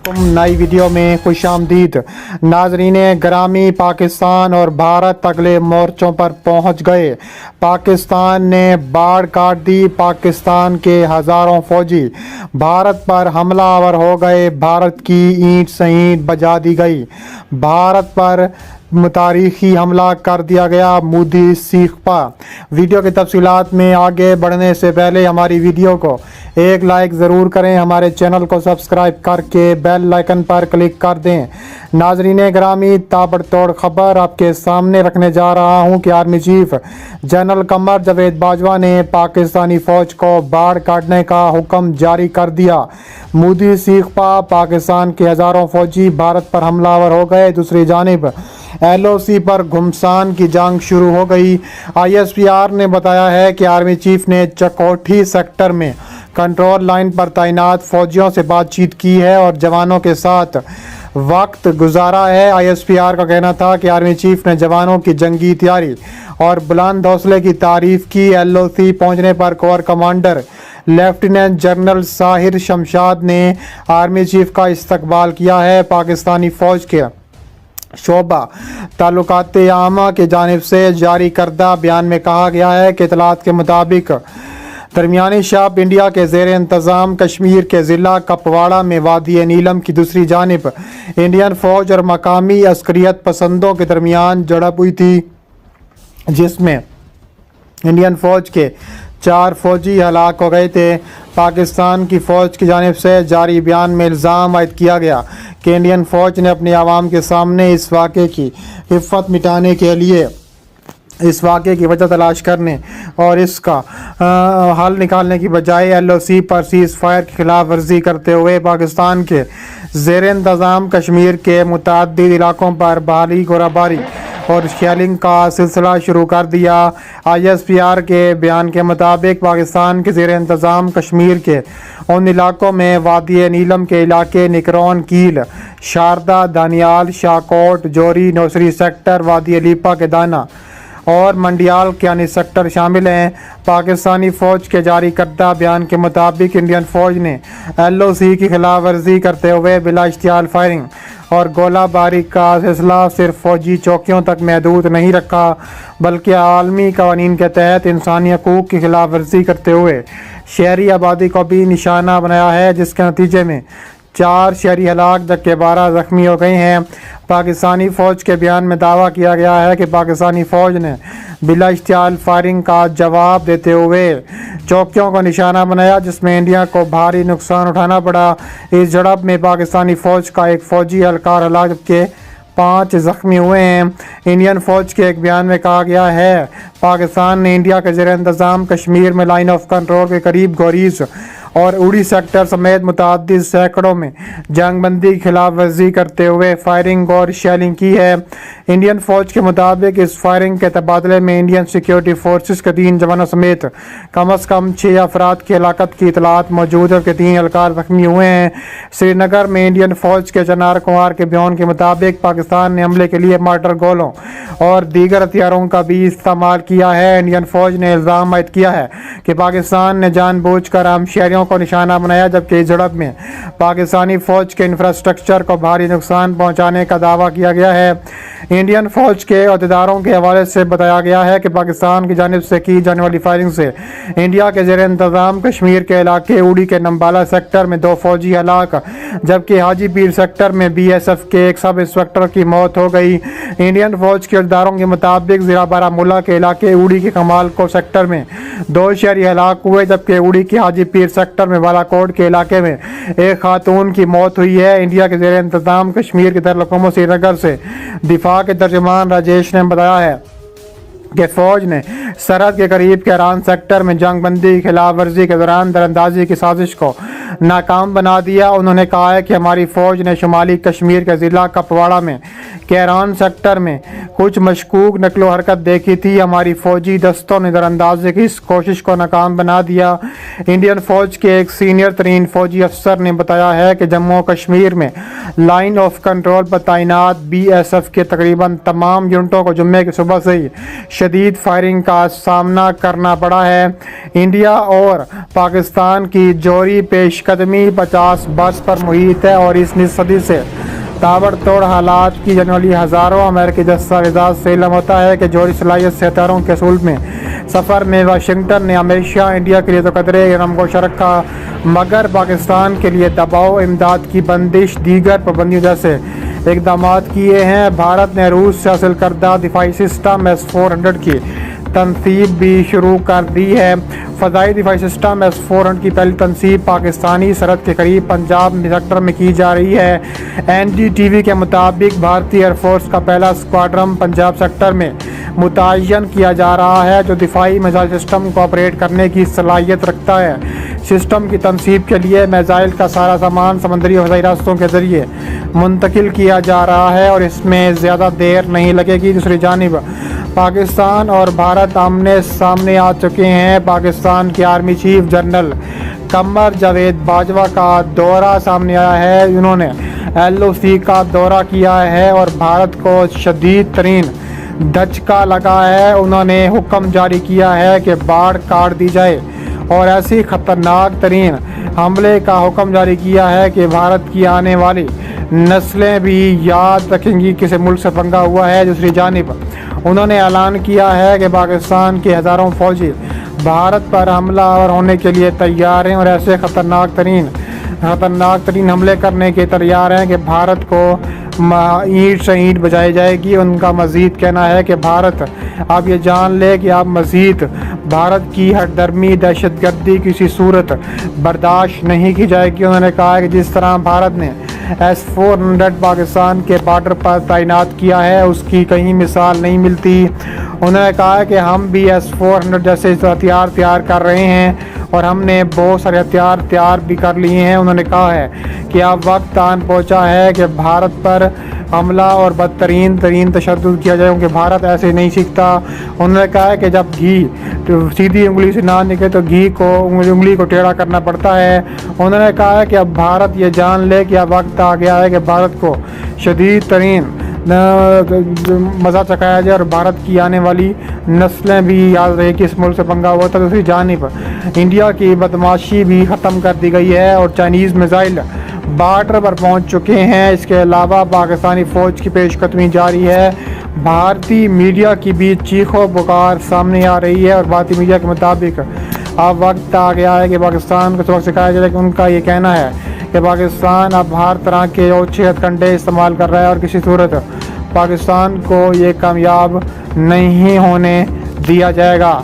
नई वीडियो में खुश आमदीद। नाजरीन ग्रामी, पाकिस्तान और भारत अगले मोर्चों पर पहुंच गए। पाकिस्तान ने बाढ़ काट दी। पाकिस्तान के हज़ारों फौजी भारत पर हमलावर हो गए। भारत की ईंट से ईंट बजा दी गई। भारत पर तारीखी हमला कर दिया गया। मोदी सीखपा। वीडियो की तफसीलात में आगे बढ़ने से पहले हमारी वीडियो को एक लाइक ज़रूर करें। हमारे चैनल को सब्सक्राइब करके बेल आइकन पर क्लिक कर दें। नाजरीन ग्रामी, ताबड़तोड़ खबर आपके सामने रखने जा रहा हूं कि army chief general Qamar Javed Bajwa ने पाकिस्तानी फ़ौज को बाढ़ काटने का हुक्म जारी कर दिया। मोदी सीखपा। पाकिस्तान के हज़ारों फौजी भारत पर हमलावर हो गए। दूसरी जानिब LOC पर घुमसान की जंग शुरू हो गई। ISPR ने बताया है कि आर्मी चीफ ने चकोठी सेक्टर में कंट्रोल लाइन पर तैनात फौजियों से बातचीत की है और जवानों के साथ वक्त गुजारा है। ISPR का कहना था कि आर्मी चीफ ने जवानों की जंगी तैयारी और बुलंद हौसले की तारीफ की। LOC पहुंचने पर core commander lieutenant general Sahir Shamshad ने आर्मी चीफ का इस्तकबाल किया है। पाकिस्तानी फ़ौज के शोबा ताल्लुकात आमा की जानिब से जारी करदा बयान में कहा गया है कि इतलात के मुताबिक दरमियानी शाप इंडिया के ज़ेर इंतज़ाम कश्मीर के ज़िला कपवाड़ा में वादी नीलम की दूसरी जानिब इंडियन फ़ौज और मकामी अस्करियत पसंदों के दरमियान झड़प हुई थी, जिसमें इंडियन फ़ौज के 4 फौजी हलाक हो गए थे। पाकिस्तान की फ़ौज की जानिब से जारी बयान में इल्ज़ाम आयद किया गया कि इंडियन फ़ौज ने अपने आवाम के सामने इस वाक़े की हिफ़्फ़त मिटाने के लिए इस वाक़े की वजह तलाश करने और इसका हल निकालने की बजाय LOC पर सीज़ फायर की खिलाफ वर्जी करते हुए पाकिस्तान के ज़ेर इंतज़ाम कश्मीर के मुतअद्दिद इलाकों पर भारी गोलाबारी और शेलिंग का सिलसिला शुरू कर दिया। ISPR के बयान के मुताबिक पाकिस्तान के ज़ेर इंतज़ाम कश्मीर के उन इलाकों में वादी नीलम के इलाके निकरौन, कील, शारदा, दानियाल, शाहकोट, जोरी, नौसरी सेक्टर, वादी अलीपा के दाना और मंडियाल क्यानी सेक्टर शामिल हैं। पाकिस्तानी फ़ौज के जारी करदा बयान के मुताबिक इंडियन फ़ौज ने LOC की खिलाफ वर्जी करते हुए बिला इश्तियाल फायरिंग और गोलाबारी का सिलसिला सिर्फ फ़ौजी चौकियों तक महदूद नहीं रखा, बल्कि आलमी कवानीन के तहत इंसानी हकूक़ की खिलाफ वर्जी करते हुए शहरी आबादी को भी निशाना बनाया है, जिसके नतीजे में 4 शहरी हलाक जबकि 12 ज़ख्मी हो गए हैं। पाकिस्तानी फ़ौज के बयान में दावा किया गया है कि पाकिस्तानी फ़ौज ने बिला इश्तियाल फायरिंग का जवाब देते हुए चौकियों को निशाना बनाया, जिसमें इंडिया को भारी नुकसान उठाना पड़ा। इस झड़प में पाकिस्तानी फ़ौज का एक फ़ौजी एहलकार हलाक जबकि 5 ज़ख्मी हुए हैं। इंडियन फ़ौज के एक बयान में कहा गया है पाकिस्तान ने इंडिया के ज़ेर इंतज़ाम कश्मीर में लाइन ऑफ कंट्रोल के करीब गोरीज और उड़ी सेक्टर समेत मुतअद्दिद सैकड़ों में जंगबंदी की खिलाफ वर्जी करते हुए फायरिंग और शेलिंग की है। इंडियन फ़ौज के मुताबिक इस फायरिंग के तबादले में इंडियन सिक्योरिटी फोर्सेस के 3 जवानों समेत कम से कम 6 अफराद की हलाकत की इतलात मौजूद है, के 3 एहलकार ज़ख्मी हुए हैं। श्रीनगर में इंडियन फ़ौज के चनार कुमार के बयान के मुताबिक पाकिस्तान ने हमले के लिए मार्टर गोलों और दीगर हथियारों का भी इस्तेमाल किया है। इंडियन फ़ौज ने इल्ज़ाम आयद किया है कि पाकिस्तान ने जानबूझकर आम शहरियों को निशाना बनाया, जबकि इस झड़प में पाकिस्तानी फ़ौज के इंफ्रास्ट्रक्चर को भारी नुकसान पहुंचाने का दावा किया गया है। इंडियन फ़ौज के अहदेदारों के हवाले से बताया गया है कि पाकिस्तान की जानिब से की जाने वाली फायरिंग से इंडिया के ज़ेर इंतज़ाम कश्मीर के इलाके उड़ी के नंबाला सेक्टर में 2 फौजी हलाक जबकि हाजी पीर सेक्टर में BSF के एक सब इंस्पेक्टर की मौत हो गई। इंडियन फ़ौज के अहदेदारों के मुताबिक ज़िला बारामूला के इलाके उड़ी के कमाल को सेक्टर में 2 शहरी हलाक हुए, जबकि उड़ी के हाजी पीर सेक्टर में बालाकोट के इलाके में एक खातून की मौत हुई है। इंडिया के ज़ेर इंतज़ाम कश्मीर के दारुल श्रीनगर से दिफा के तर्जुमान राजेश ने बताया है कि फ़ौज ने सरहद के करीब कैरान सेक्टर में जंगबंदी की खिलाफ वर्जी के दौरान दरअंदाजी की साजिश को नाकाम बना दिया। उन्होंने कहा है कि हमारी फ़ौज ने शुमाली कश्मीर के ज़िला कपवाड़ा में कैरान सेक्टर में कुछ मशकूक नकलो हरकत देखी थी। हमारी फ़ौजी दस्तों ने दरअंदाजी की इस कोशिश को नाकाम बना दिया। इंडियन फ़ौज के एक सीनियर तरीन फ़ौजी अफसर ने बताया है कि जम्मू कश्मीर में लाइन ऑफ कंट्रोल पर तैनात BSF के तकरीबन तमाम यूनिटों को जुम्मे की सुबह से ही शदीद फायरिंग का सामना करना पड़ा है। इंडिया और पाकिस्तान की जोरी पेश پیش قدمی 50 برس پر محیط ہے اور اس نصف صدی سے تابڑتوڑ حالات کی جانے والی ہزاروں امریکی دستاویزات سے علم ہوتا ہے کہ جوہری صلاحیت سے ہتھیاروں کے حصول میں سفر میں واشنگٹن نے ہمیشہ انڈیا کے لیے تو قدرے نمگوشہ رکھا، مگر پاکستان کے لیے دباؤ، امداد کی بندش، دیگر پابندیوں جیسے اقدامات کیے ہیں۔ بھارت نے روس سے حاصل کردہ دفاعی سسٹم S-400 کی تنصیب بھی شروع کر دی ہے۔ فضائی دفاعی سسٹم S-400 کی پہلی تنصیب پاکستانی سرحد کے قریب پنجاب سیکٹر میں کی جا رہی ہے۔ NDTV کے مطابق بھارتی ایئر فورس کا پہلا اسکواڈرن پنجاب سیکٹر میں متعین کیا جا رہا ہے، جو دفاعی میزائل سسٹم کو آپریٹ کرنے کی صلاحیت رکھتا ہے۔ سسٹم کی تنصیب کے لیے میزائل کا سارا سامان سمندری اور فضائی راستوں کے ذریعے منتقل کیا جا رہا ہے اور اس میں زیادہ دیر نہیں لگے گی۔ دوسری جانب پاکستان اور بھارت آمنے سامنے آ چکے ہیں۔ پاکستان کے army chief general Qamar Javed Bajwa کا دورہ سامنے آیا ہے۔ انہوں نے LOC کا دورہ کیا ہے اور بھارت کو شدید ترین دھچکا لگا ہے۔ انہوں نے حکم جاری کیا ہے کہ باڑ کاٹ دی جائے اور ایسی خطرناک ترین حملے کا حکم جاری کیا ہے کہ بھارت کی آنے والی نسلیں بھی یاد رکھیں گی کس ملک سے پنگا ہوا ہے۔ دوسری جانب انہوں نے اعلان کیا ہے کہ پاکستان کے ہزاروں فوجی بھارت پر حملہ آور ہونے کے لیے تیار ہیں اور ایسے خطرناک ترین حملے کرنے کے تیار ہیں کہ بھارت کو اینٹ سے اینٹ بجائی جائے گی۔ ان کا مزید کہنا ہے کہ بھارت اب یہ جان لے کہ اب مزید بھارت کی ہٹ درمی دہشت گردی کسی صورت برداشت نہیں کی جائے گی۔ انہوں نے کہا کہ جس طرح بھارت نے S-400 پاکستان کے بارڈر پر تعینات کیا ہے اس کی کہیں مثال نہیں ملتی۔ انہوں نے کہا کہ ہم بھی S-400 جیسے ہتھیار تیار کر رہے ہیں اور ہم نے بہت سارے ہتھیار تیار بھی کر لیے ہیں۔ انہوں نے کہا ہے کہ اب وقت آن پہنچا ہے کہ بھارت پر حملہ اور بدترین تشدد کیا جائے کیونکہ بھارت ایسے نہیں سیکھتا۔ انہوں نے کہا ہے کہ جب گھی سیدھی انگلی سے نہ نکلے تو انگلی کو ٹیڑھا کرنا پڑتا ہے۔ انہوں نے کہا ہے کہ اب بھارت یہ جان لے کہ اب وقت آ گیا ہے کہ بھارت کو شدید ترین مزہ چکھایا جائے اور بھارت کی آنے والی نسلیں بھی یاد رہے کہ اس ملک سے پنگا ہوا تھا۔ دوسری جانب انڈیا کی بدماشی بھی ختم کر دی گئی ہے اور چائنیز میزائل بارڈر پر پہنچ چکے ہیں۔ اس کے علاوہ پاکستانی فوج کی پیش قدمی جاری ہے۔ بھارتی میڈیا کی بھی چیخ و پکار سامنے آ رہی ہے اور بھارتی میڈیا کے مطابق اب وقت آ گیا ہے کہ پاکستان کو سبق سکھایا جائے کہ ان کا یہ کہنا ہے کہ پاکستان اب ہر طرح کے اوچھے ہتھ کنڈے استعمال کر رہا ہے اور کسی صورت پاکستان کو یہ کامیاب نہیں ہونے دیا جائے گا۔